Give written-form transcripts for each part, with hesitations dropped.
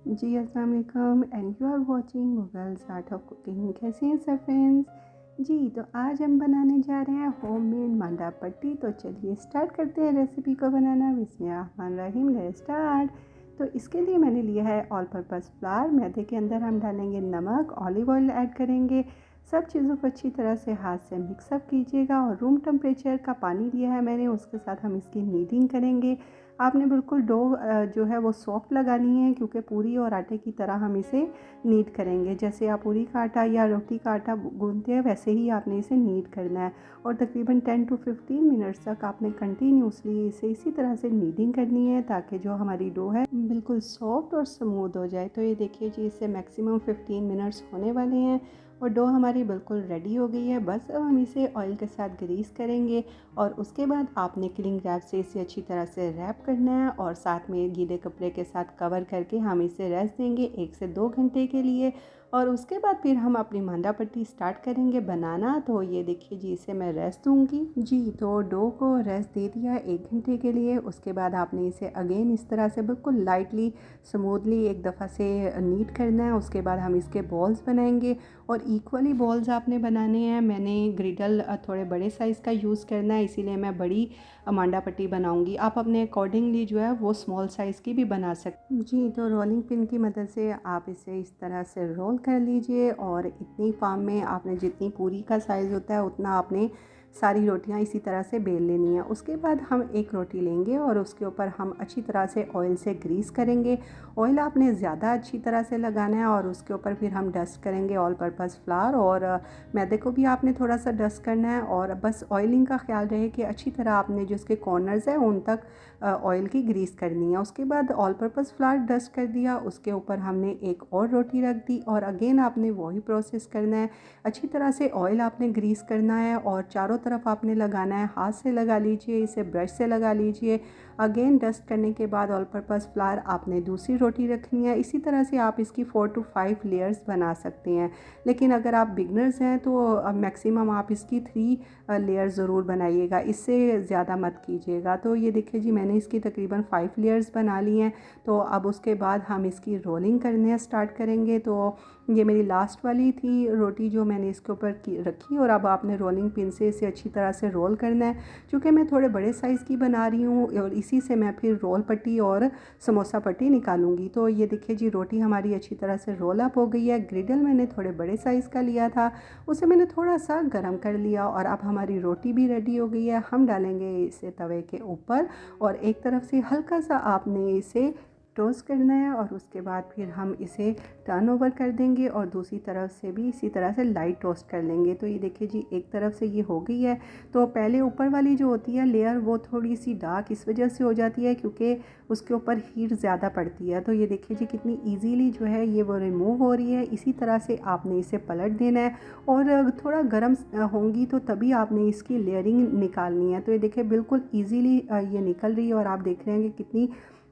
जी अस्सलाम वालेकुम and you are watching Mughals art of cooking. कैसे हैं सब फ्रेंड्स? जी तो आज हम बनाने जा रहे हैं होममेड मांडा पट्टी। तो चलिए स्टार्ट करते हैं रेसिपी को बनाना। बिस्मिल्लाहिर्रहमानिर्रहीम, लेट्स स्टार्ट। तो इसके लिए मैंने लिया है ऑल पर्पस फ्लावर। मैदे के अंदर हम डालेंगे नमक, ऑलिव ऑयल ऐड करेंगे। सब चीज़ों को अच्छी तरह से हाथ से मिक्सअप कीजिएगा और रूम टेम्परेचर का पानी लिया है मैंने, उसके साथ हम इसकी नीडिंग करेंगे। आपने बिल्कुल डो जो है वो सॉफ्ट लगानी है, क्योंकि पूरी और आटे की तरह हम इसे नीड करेंगे। जैसे आप पूरी का आटा या रोटी का आटा गूंथते हैं वैसे ही आपने इसे नीड करना है। और तकरीबन 10 to 15 मिनट्स तक आपने कंटिन्यूसली इसे इसी तरह से नीडिंग करनी है, ताकि जो हमारी डो है बिल्कुल सॉफ्ट और स्मूथ हो जाए। तो ये देखिए जी, इससे मैक्सिमम 15 मिनट्स होने वाले हैं और डो हमारी बिल्कुल रेडी हो गई है। बस अब हम इसे ऑयल के साथ ग्रीस करेंगे और उसके बाद आपने क्लिंग रैप से इसे अच्छी तरह से रैप करना है और साथ में गीले कपड़े के साथ कवर करके हम इसे रेस्ट देंगे 1 से 2 घंटे के लिए। और उसके बाद फिर हम अपनी मांडा पट्टी स्टार्ट करेंगे बनाना। तो ये देखिए जी, इसे मैं रेस्ट दूंगी। जी तो डो को रेस्ट दे दिया 1 घंटे के लिए। उसके बाद आपने इसे अगेन इस तरह से बिल्कुल लाइटली स्मूथली एक दफ़ा से नीट करना है। उसके बाद हम इसके बॉल्स बनाएंगे और इक्वली बॉल्स आपने बनाने हैं। मैंने ग्रिडल थोड़े बड़े साइज़ का यूज़ करना है, इसीलिए मैं बड़ी मांडा पट्टी बनाऊंगी। आप अपने अकॉर्डिंगली जो है वो स्मॉल साइज़ की भी बना सकते। जी तो रोलिंग पिन की मदद से आप इसे इस तरह से रोल कर लीजिए और इतनी फार्म में आपने जितनी पूरी का साइज़ होता है उतना आपने सारी रोटियां इसी तरह से बेल लेनी है। उसके बाद हम एक रोटी लेंगे और उसके ऊपर हम अच्छी तरह से ऑयल से ग्रीस करेंगे। ऑयल आपने ज़्यादा अच्छी तरह से लगाना है और उसके ऊपर फिर हम डस्ट करेंगे ऑल पर्पस फ्लावर और मैदे को भी आपने थोड़ा सा डस्ट करना है। और बस ऑयलिंग का ख्याल रहे कि अच्छी तरह आपने जो इसके कॉर्नर्स हैं उन तक ऑयल की ग्रीस करनी है। उसके बाद ऑल पर्पस फ्लावर डस्ट कर दिया, उसके ऊपर हमने एक और रोटी रख दी और अगेन आपने वही प्रोसेस करना है। अच्छी तरह से ऑयल आपने ग्रीस करना है और चारों तरफ आपने लगाना है। हाथ से लगा लीजिए, इसे ब्रश से लगा लीजिए। अगेन डस्ट करने के बाद ऑल पर्पस फ्लावर आपने दूसरी रोटी रखनी है। इसी तरह से आप इसकी 4 to 5 लेयर्स बना सकते हैं। लेकिन अगर आप बिगनर्स हैं तो मैक्सिमम आप इसकी 3 लेयर ज़रूर बनाइएगा, इससे ज़्यादा मत कीजिएगा। तो ये देखिए जी, मैंने इसकी तकरीबन 5 लेयर्स बना ली हैं। तो अब उसके बाद हम इसकी रोलिंग करने स्टार्ट करेंगे। तो ये मेरी लास्ट वाली थी रोटी जो मैंने इसके ऊपर रखी और अब आपने रोलिंग पिन से इसे अच्छी तरह से रोल करना है। क्योंकि मैं थोड़े बड़े साइज़ की बना रही हूँ और इसी से मैं फिर रोल पट्टी और समोसा पट्टी निकालूंगी। तो ये देखिए जी, रोटी हमारी अच्छी तरह से रोल अप हो गई है। ग्रिडल मैंने थोड़े बड़े साइज़ का लिया था, उसे मैंने थोड़ा सा गर्म कर लिया और अब हमारी रोटी भी रेडी हो गई है। हम डालेंगे इसे तवे के ऊपर और एक तरफ से हल्का सा आपने इसे टोस्ट करना है और उसके बाद फिर हम इसे टर्न ओवर कर देंगे और दूसरी तरफ से भी इसी तरह से लाइट टोस्ट कर लेंगे। तो ये देखिए जी, एक तरफ से ये हो गई है। तो पहले ऊपर वाली जो होती है लेयर वो थोड़ी सी डार्क इस वजह से हो जाती है क्योंकि उसके ऊपर हीट ज़्यादा पड़ती है। तो ये देखिए जी, कितनी ईजीली जो है ये वो रिमूव हो रही है। इसी तरह से आपने इसे पलट देना है और थोड़ा गर्म होंगी तो तभी आपने इसकी लेयरिंग निकालनी है। तो ये देखिए बिल्कुल ईजीली ये निकल रही है और आप देख रहे हैं कि कितनी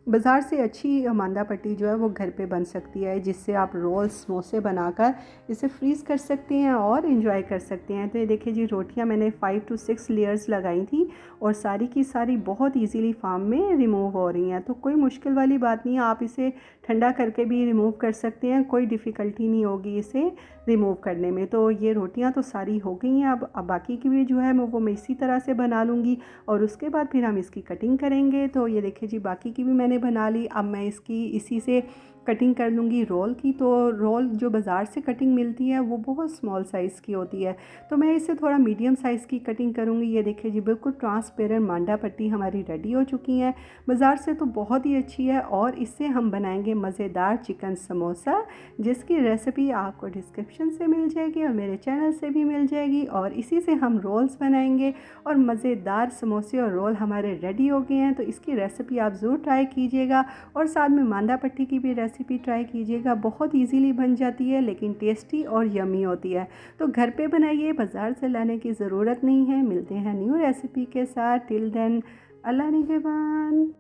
बाज़ार से अच्छी मांदा पट्टी जो है वो घर पे बन सकती है, जिससे आप रोल समोसे बनाकर इसे फ्रीज़ कर सकते हैं और इन्जॉय कर सकते हैं। तो ये देखिए जी, रोटियां मैंने 5 to 6 लेयर्स लगाई थी और सारी की सारी बहुत इजीली फार्म में रिमूव हो रही हैं। तो कोई मुश्किल वाली बात नहीं है, आप इसे ठंडा करके भी रिमूव कर सकते हैं, कोई डिफ़िकल्टी नहीं होगी इसे रिमूव करने में। तो ये रोटियां तो सारी हो गई हैं। अब बाकी की भी जो है मैं इसी तरह से बना लूँगी और उसके बाद फिर हम इसकी कटिंग करेंगे। तो ये देखिए जी, बाकी की भी मैंने बना ली। अब मैं इसकी इसी से कटिंग कर लूँगी रोल की। तो रोल जो बाज़ार से कटिंग मिलती है वो बहुत स्मॉल साइज़ की होती है, तो मैं इसे थोड़ा मीडियम साइज़ की कटिंग करूँगी। ये देखिए जी, बिल्कुल ट्रांसपेरेंट मांडा पट्टी हमारी रेडी हो चुकी है। बाज़ार से तो बहुत ही अच्छी है और इससे हम बनाएंगे मज़ेदार चिकन समोसा, जिसकी रेसिपी आपको डिस्क्रिप्शन से मिल जाएगी और मेरे चैनल से भी मिल जाएगी। और इसी से हम रोल्स बनाएंगे और मज़ेदार समोसे और रोल हमारे रेडी हो गए हैं। तो इसकी रेसिपी आप ज़रूर ट्राई कीजिएगा और साथ में मांदा पट्टी की भी रेसिपी ट्राई कीजिएगा। बहुत इजीली बन जाती है लेकिन टेस्टी और यमी होती है। तो घर पे बनाइए, बाज़ार से लाने की ज़रूरत नहीं है। मिलते हैं न्यू रेसिपी के साथ। टिल देन, अल्लाह निगहबान।